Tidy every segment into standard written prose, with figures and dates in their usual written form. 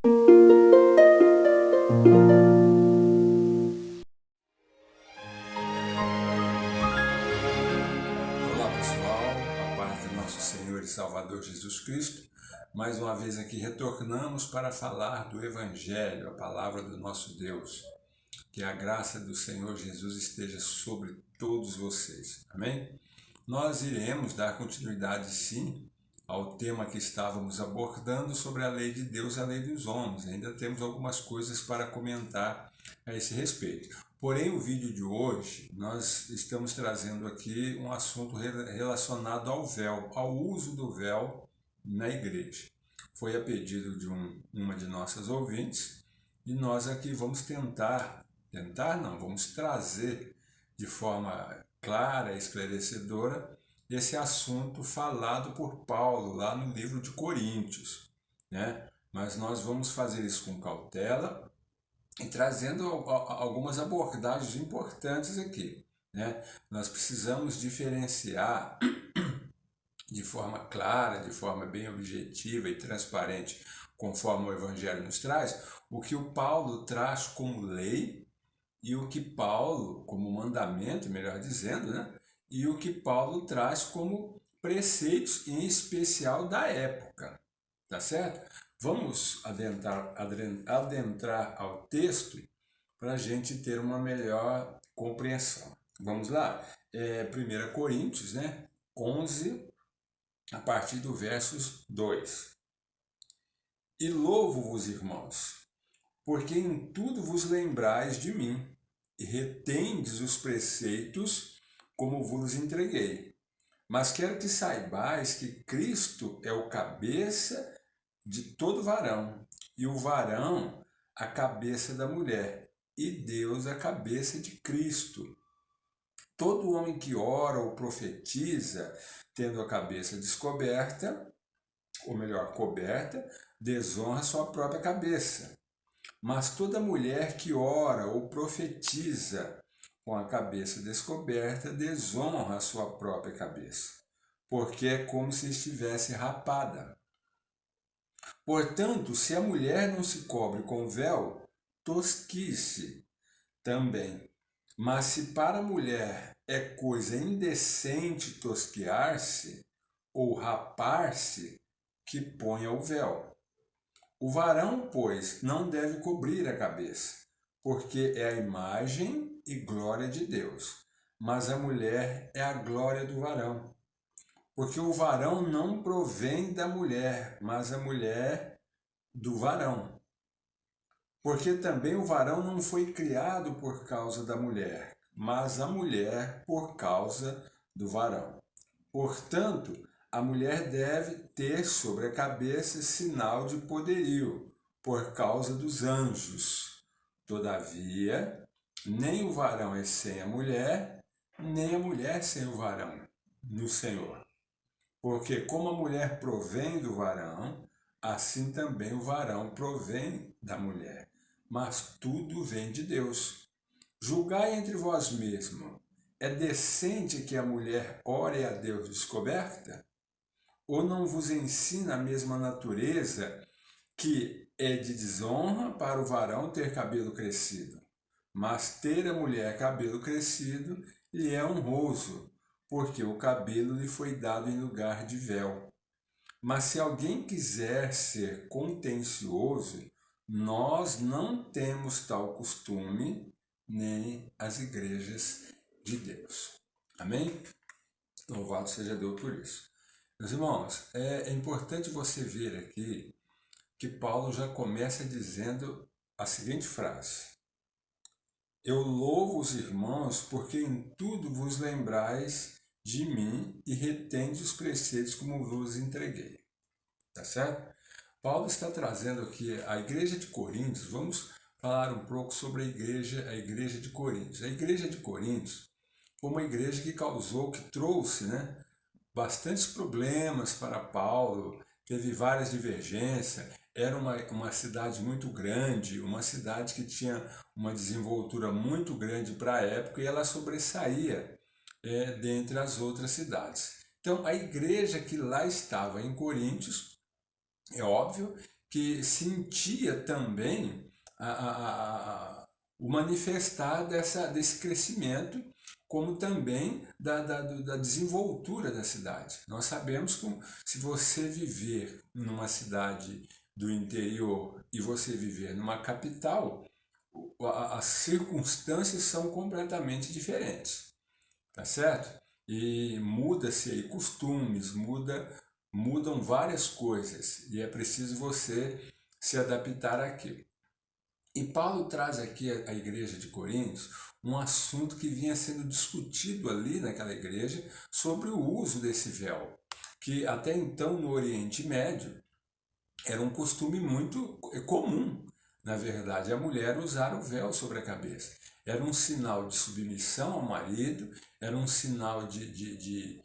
Olá pessoal, a paz do nosso Senhor e Salvador Jesus Cristo. Mais uma vez aqui retornamos para falar do Evangelho, a palavra do nosso Deus. Que a graça do Senhor Jesus esteja sobre todos vocês. Amém? Nós iremos dar continuidade sim ao tema que estávamos abordando sobre a lei de Deus e a lei dos homens. Ainda temos algumas coisas para comentar a esse respeito. Porém, o vídeo de hoje, nós estamos trazendo aqui um assunto relacionado ao véu, ao uso do véu na igreja. Foi a pedido de uma de nossas ouvintes e nós aqui vamos vamos trazer de forma clara e esclarecedora esse assunto falado por Paulo lá no livro de Coríntios, né? Mas nós vamos fazer isso com cautela e trazendo algumas abordagens importantes aqui, né? Nós precisamos diferenciar de forma clara, de forma bem objetiva e transparente, conforme o Evangelho nos traz, o que o Paulo traz como lei e o que Paulo, como mandamento, melhor dizendo, né? E o que Paulo traz como preceitos, em especial da época, tá certo? Vamos adentrar ao texto para a gente ter uma melhor compreensão. Vamos lá? 1 Coríntios, né? 11, a partir do versos 2. E louvo-vos, irmãos, porque em tudo vos lembrais de mim, e retendes os preceitos como vos entreguei. Mas quero que saibais que Cristo é o cabeça de todo varão, e o varão a cabeça da mulher, e Deus a cabeça de Cristo. Todo homem que ora ou profetiza, tendo a cabeça descoberta, ou melhor, coberta, desonra sua própria cabeça. Mas toda mulher que ora ou profetiza com a cabeça descoberta, desonra a sua própria cabeça, porque é como se estivesse rapada. Portanto, se a mulher não se cobre com véu, tosquice também. Mas se para a mulher é coisa indecente tosquear-se ou rapar-se, que ponha o véu. O varão, pois, não deve cobrir a cabeça, porque é a imagem e glória de Deus. Mas a mulher é a glória do varão. Porque o varão não provém da mulher, mas a mulher do varão. Porque também o varão não foi criado por causa da mulher, mas a mulher por causa do varão. Portanto, a mulher deve ter sobre a cabeça sinal de poderio, por causa dos anjos. Todavia, nem o varão é sem a mulher, nem a mulher sem o varão, no Senhor. Porque como a mulher provém do varão, assim também o varão provém da mulher. Mas tudo vem de Deus. Julgai entre vós mesmos. É decente que a mulher ore a Deus descoberta? Ou não vos ensina a mesma natureza que é de desonra para o varão ter cabelo crescido? Mas ter a mulher cabelo crescido lhe é honroso, porque o cabelo lhe foi dado em lugar de véu. Mas se alguém quiser ser contencioso, nós não temos tal costume, nem as igrejas de Deus. Amém? Louvado seja Deus por isso. Meus irmãos, é importante você ver aqui que Paulo já começa dizendo a seguinte frase: eu louvo os irmãos porque em tudo vos lembrais de mim e retendes os preceitos como vos entreguei. Tá certo? Paulo está trazendo aqui a igreja de Coríntios. Vamos falar um pouco sobre a igreja de Coríntios. A igreja de Coríntios foi uma igreja que trouxe, né, bastantes problemas para Paulo, teve várias divergências, era uma cidade muito grande, uma cidade que tinha uma desenvoltura muito grande para a época e ela sobressaía dentre as outras cidades. Então, a igreja que lá estava em Coríntios, é óbvio que sentia também o manifestar desse crescimento, como também da desenvoltura da cidade. Nós sabemos que se você viver numa cidade do interior e você viver numa capital, as circunstâncias são completamente diferentes, tá certo? E muda-se aí costumes, mudam várias coisas e é preciso você se adaptar àquilo. E Paulo traz aqui à igreja de Coríntios um assunto que vinha sendo discutido ali naquela igreja sobre o uso desse véu, que até então no Oriente Médio era um costume muito comum, na verdade, a mulher usar o véu sobre a cabeça. Era um sinal de submissão ao marido, era um sinal de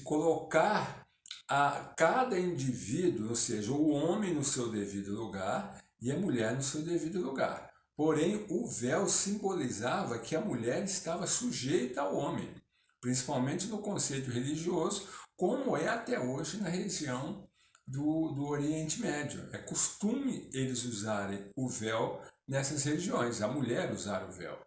colocar a cada indivíduo, ou seja, o homem no seu devido lugar e a mulher no seu devido lugar. Porém, o véu simbolizava que a mulher estava sujeita ao homem, principalmente no conceito religioso, como é até hoje na região do Oriente Médio. É costume eles usarem o véu nessas regiões, a mulher usar o véu.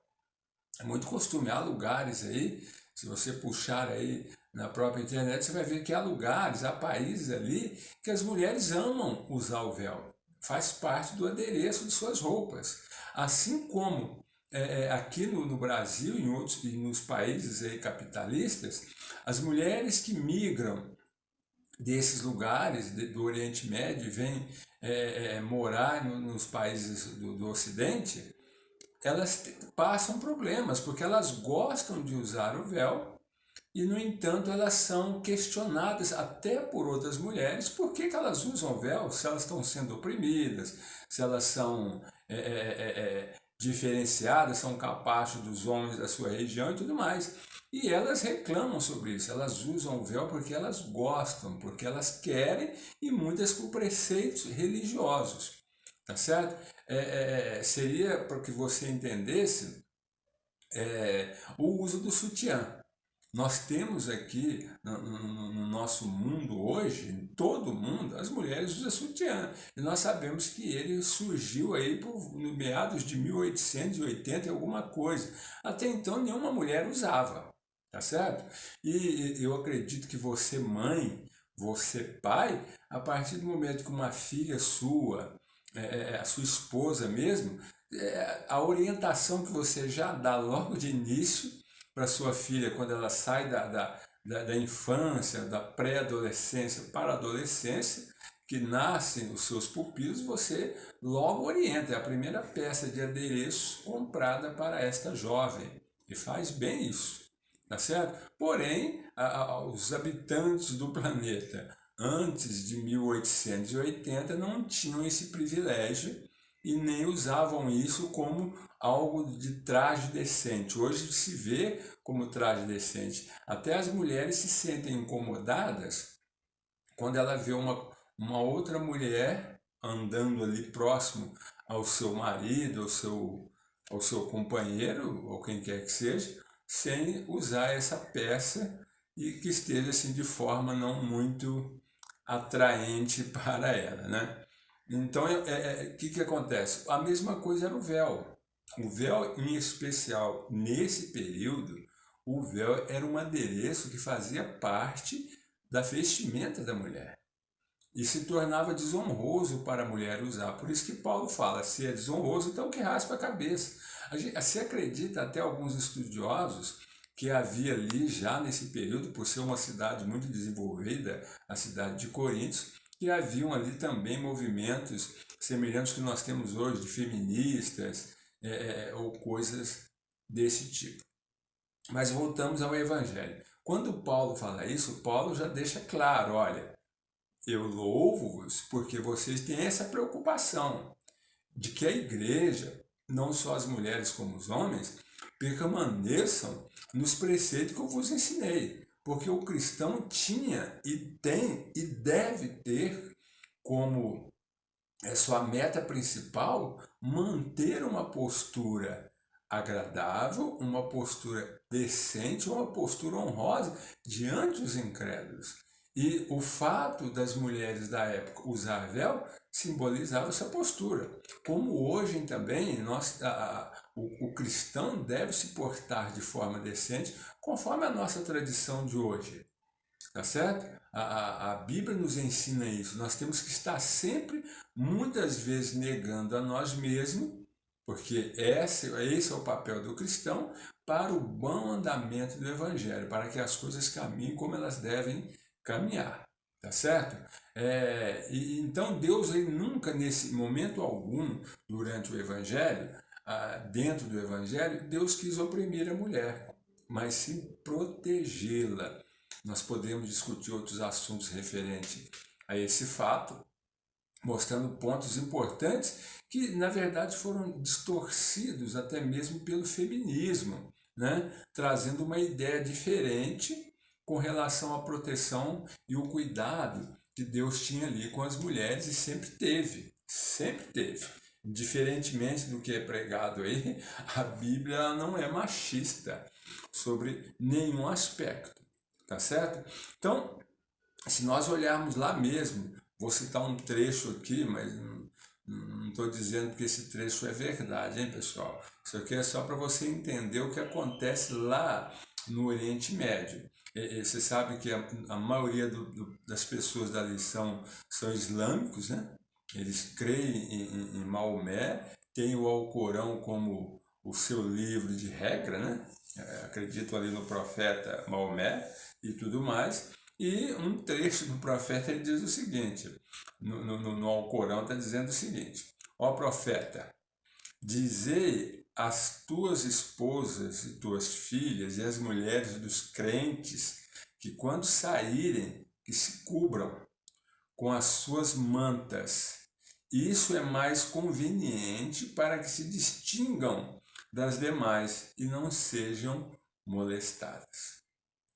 É muito costume, há lugares aí, se você puxar aí na própria internet, você vai ver que há lugares, há países ali que as mulheres amam usar o véu. Faz parte do adereço de suas roupas. Assim como aqui no Brasil e nos países aí capitalistas, as mulheres que migram desses lugares do Oriente Médio e vêm morar nos países do Ocidente, elas passam problemas, porque elas gostam de usar o véu e, no entanto, elas são questionadas até por outras mulheres por que elas usam o véu, se elas estão sendo oprimidas, se elas são diferenciadas, são capazes dos homens da sua região e tudo mais. E elas reclamam sobre isso, elas usam o véu porque elas gostam, porque elas querem e muitas por preceitos religiosos, tá certo? Seria para que você entendesse o uso do sutiã. Nós temos aqui no nosso mundo hoje, em todo o mundo, as mulheres usam sutiã. E nós sabemos que ele surgiu aí no meados de 1880 e alguma coisa. Até então nenhuma mulher usava, tá certo? E eu acredito que você mãe, você pai, a partir do momento que uma filha sua, a sua esposa mesmo, a orientação que você já dá logo de início para sua filha quando ela sai da infância, da pré-adolescência para a adolescência, que nascem os seus pupilos, você logo orienta. É a primeira peça de adereço comprada para esta jovem. E faz bem isso, tá certo? Porém, os habitantes do planeta antes de 1880 não tinham esse privilégio e nem usavam isso como algo de traje decente. Hoje se vê como traje decente. Até as mulheres se sentem incomodadas quando ela vê uma outra mulher andando ali próximo ao seu marido, ao seu companheiro, ou quem quer que seja, sem usar essa peça e que esteja assim de forma não muito atraente para ela, né? Então, o que acontece? A mesma coisa era o véu. O véu, em especial nesse período, o véu era um adereço que fazia parte da vestimenta da mulher e se tornava desonroso para a mulher usar. Por isso que Paulo fala, se é desonroso, então que raspa a cabeça. Se acredita até alguns estudiosos que havia ali já nesse período, por ser uma cidade muito desenvolvida, a cidade de Coríntios, que haviam ali também movimentos semelhantes que nós temos hoje, de feministas ou coisas desse tipo. Mas voltamos ao Evangelho. Quando Paulo fala isso, Paulo já deixa claro, olha, eu louvo-vos porque vocês têm essa preocupação de que a igreja, não só as mulheres como os homens, permaneçam nos preceitos que eu vos ensinei. Porque o cristão tinha e tem e deve ter como sua meta principal manter uma postura agradável, uma postura decente, uma postura honrosa diante dos incrédulos. E o fato das mulheres da época usar véu simbolizava essa postura. Como hoje também o cristão deve se portar de forma decente, conforme a nossa tradição de hoje. Tá certo? A Bíblia nos ensina isso. Nós temos que estar sempre, muitas vezes, negando a nós mesmos, porque esse é o papel do cristão, para o bom andamento do Evangelho, para que as coisas caminhem como elas devem caminhar. Tá certo? Então Deus, ele nunca, nesse momento algum, durante o Evangelho, dentro do Evangelho, Deus quis oprimir a mulher, mas sim protegê-la. Nós podemos discutir outros assuntos referentes a esse fato, mostrando pontos importantes que, na verdade, foram distorcidos até mesmo pelo feminismo, né? Trazendo uma ideia diferente com relação à proteção e o cuidado que Deus tinha ali com as mulheres e sempre teve, sempre teve. Diferentemente do que é pregado aí, a Bíblia não é machista sobre nenhum aspecto. Tá certo? Então, se nós olharmos lá mesmo, vou citar um trecho aqui, mas não estou dizendo que esse trecho é verdade, hein, pessoal? Isso aqui é só para você entender o que acontece lá no Oriente Médio. Você sabe que a maioria das pessoas dali são islâmicos, né? Eles creem em Maomé, têm o Alcorão como o seu livro de regra, né? Acreditam ali no profeta Maomé e tudo mais. E um trecho do profeta ele diz o seguinte, no Alcorão está dizendo o seguinte: ó profeta, dizei às tuas esposas e tuas filhas e às mulheres dos crentes que quando saírem, que se cubram com as suas mantas. Isso é mais conveniente para que se distingam das demais e não sejam molestadas.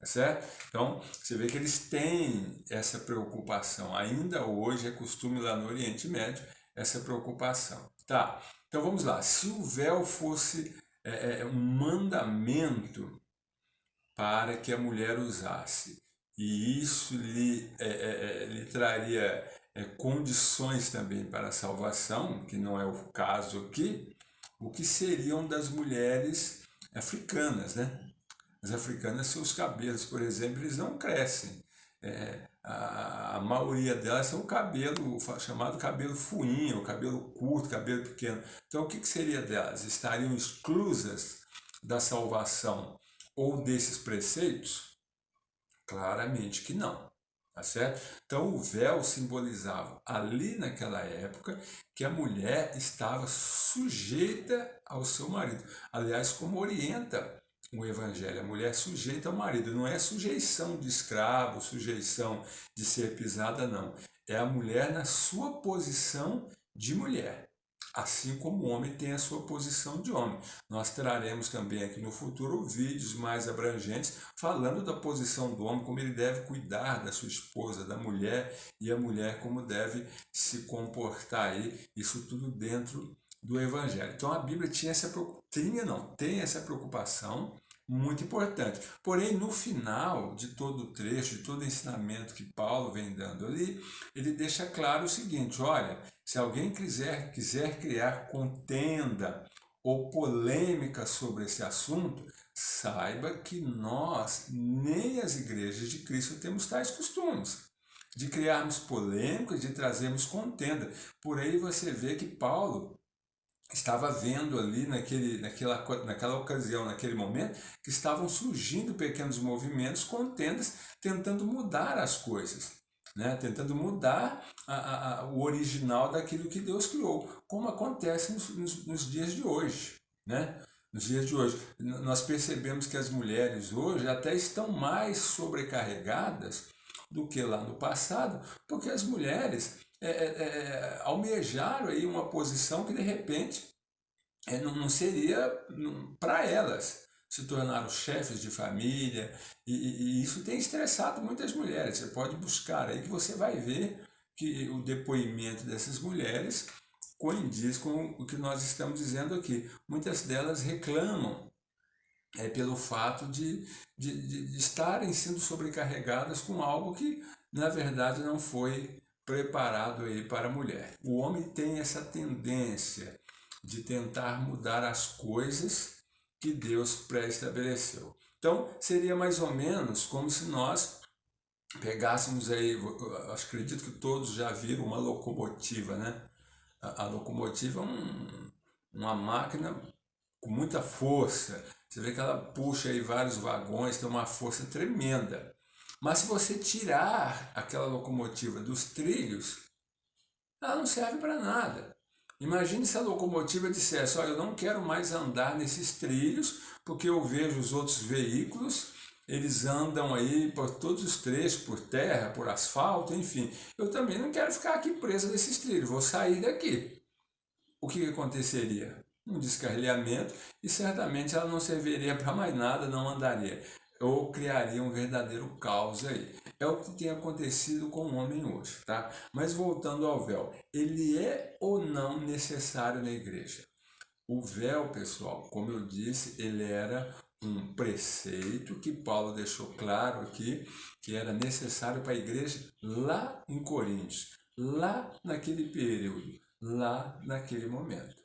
Tá certo? Então, você vê que eles têm essa preocupação. Ainda hoje é costume lá no Oriente Médio essa preocupação. Tá, então vamos lá. Se o véu fosse um mandamento para que a mulher usasse, e isso lhe traria condições também para a salvação, que não é o caso aqui, o que seriam das mulheres africanas, né? As africanas, seus cabelos, por exemplo, eles não crescem. A maioria delas são cabelo, chamado cabelo fuinho, cabelo curto, cabelo pequeno. Então, o que seria delas? Estariam exclusas da salvação ou desses preceitos? Claramente que não. Tá certo? Então, o véu simbolizava, ali naquela época, que a mulher estava sujeita ao seu marido. Aliás, como orienta o Evangelho, a mulher sujeita ao marido. Não é sujeição de escravo, sujeição de ser pisada, não. É a mulher na sua posição de mulher. Assim como o homem tem a sua posição de homem. Nós traremos também aqui no futuro vídeos mais abrangentes falando da posição do homem, como ele deve cuidar da sua esposa, da mulher, e a mulher como deve se comportar aí, isso tudo dentro do Evangelho. Então a Bíblia tem essa preocupação muito importante. Porém, no final de todo o trecho, de todo o ensinamento que Paulo vem dando ali, ele deixa claro o seguinte: olha, se alguém quiser criar contenda ou polêmica sobre esse assunto, saiba que nós, nem as igrejas de Cristo, temos tais costumes de criarmos polêmicas, de trazermos contenda. Por aí você vê que Paulo estava vendo ali naquela ocasião, naquele momento, que estavam surgindo pequenos movimentos, contendas, tentando mudar as coisas, né? Tentando mudar o original daquilo que Deus criou, como acontece nos dias de hoje, né? Nos dias de hoje, nós percebemos que as mulheres hoje até estão mais sobrecarregadas do que lá no passado, porque as mulheres almejaram aí uma posição que de repente não seria para elas. Se tornaram chefes de família e isso tem estressado muitas mulheres. Você pode buscar aí que você vai ver que o depoimento dessas mulheres coincide com o que nós estamos dizendo aqui. Muitas delas reclamam pelo fato de estarem sendo sobrecarregadas com algo que, na verdade, não foi preparado aí para a mulher. O homem tem essa tendência de tentar mudar as coisas que Deus pré-estabeleceu. Então, seria mais ou menos como se nós pegássemos aí, eu acredito que todos já viram uma locomotiva, né? A locomotiva é uma máquina com muita força. Você vê que ela puxa aí vários vagões, tem uma força tremenda. Mas se você tirar aquela locomotiva dos trilhos, ela não serve para nada. Imagine se a locomotiva dissesse, olha, eu não quero mais andar nesses trilhos, porque eu vejo os outros veículos, eles andam aí por todos os trechos, por terra, por asfalto, enfim. Eu também não quero ficar aqui presa nesses trilhos, vou sair daqui. O que aconteceria? Um descarrilhamento e certamente ela não serviria para mais nada, não andaria. Ou criaria um verdadeiro caos aí. É o que tem acontecido com o homem hoje, tá? Mas voltando ao véu, ele é ou não necessário na igreja? O véu, pessoal, como eu disse, ele era um preceito que Paulo deixou claro aqui, que era necessário para a igreja lá em Coríntios, lá naquele período, lá naquele momento.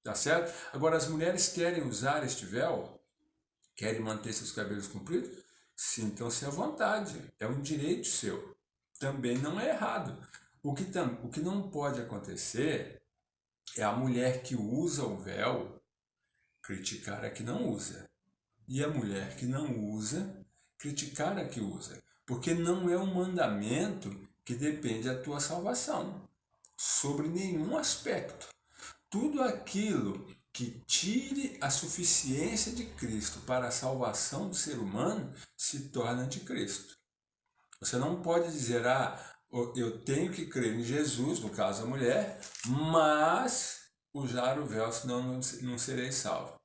Tá certo? Agora, as mulheres querem usar este véu? Querem manter seus cabelos compridos? Sintam-se à vontade, é um direito seu. Também não é errado. O que não pode acontecer é a mulher que usa o véu criticar a que não usa. E a mulher que não usa criticar a que usa. Porque não é um mandamento que depende da tua salvação, sobre nenhum aspecto. Tudo aquilo que tire a suficiência de Cristo para a salvação do ser humano se torna anticristo. Você não pode dizer, eu tenho que crer em Jesus, no caso a mulher, mas usar o véu, senão não serei salvo.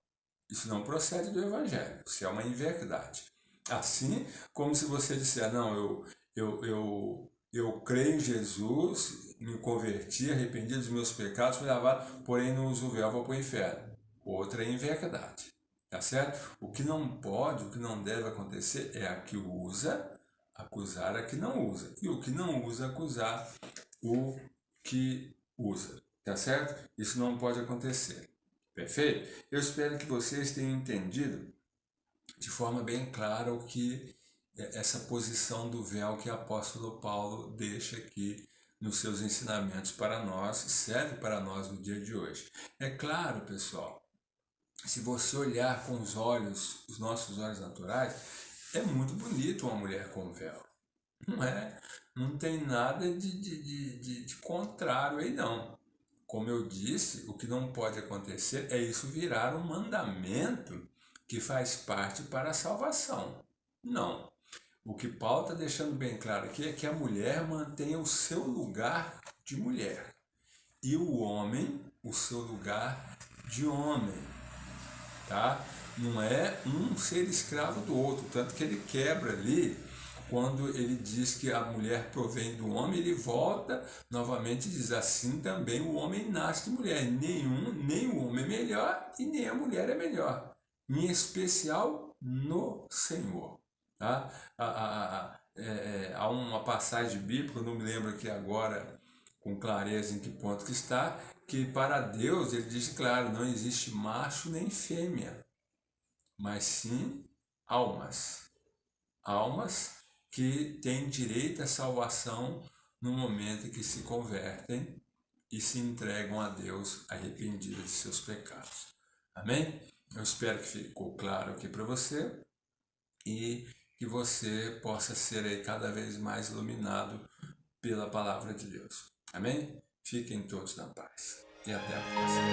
Isso não procede do Evangelho, isso é uma inverdade. Assim como se você disser, não, eu creio em Jesus, me converti, arrependi dos meus pecados, fui lavado, porém não uso o véu, vou para o inferno. Outra inverdade, tá certo? O que não pode, o que não deve acontecer é a que usa acusar a que não usa, e o que não usa acusar o que usa, tá certo? Isso não pode acontecer, perfeito? Eu espero que vocês tenham entendido de forma bem clara o que essa posição do véu que o apóstolo Paulo deixa aqui nos seus ensinamentos para nós, serve para nós no dia de hoje. É claro, pessoal, se você olhar com os nossos olhos naturais, é muito bonito uma mulher com véu. Não é? Não tem nada de contrário aí não. Como eu disse, o que não pode acontecer é isso virar um mandamento que faz parte para a salvação. Não. O que Paulo está deixando bem claro aqui é que a mulher mantenha o seu lugar de mulher e o homem o seu lugar de homem, tá? Não é um ser escravo do outro, tanto que ele quebra ali quando ele diz que a mulher provém do homem, ele volta novamente e diz assim também o homem nasce de mulher, nem o homem é melhor e nem a mulher é melhor, em especial no Senhor. Tá? Há uma passagem bíblica, eu não me lembro aqui agora com clareza em que ponto que está, que para Deus, ele diz claro, não existe macho nem fêmea, mas sim almas. Almas que têm direito à salvação no momento em que se convertem e se entregam a Deus arrependidos de seus pecados. Amém? Eu espero que ficou claro aqui para você e que você possa ser aí cada vez mais iluminado pela palavra de Deus. Amém? Fiquem todos na paz. E até a próxima.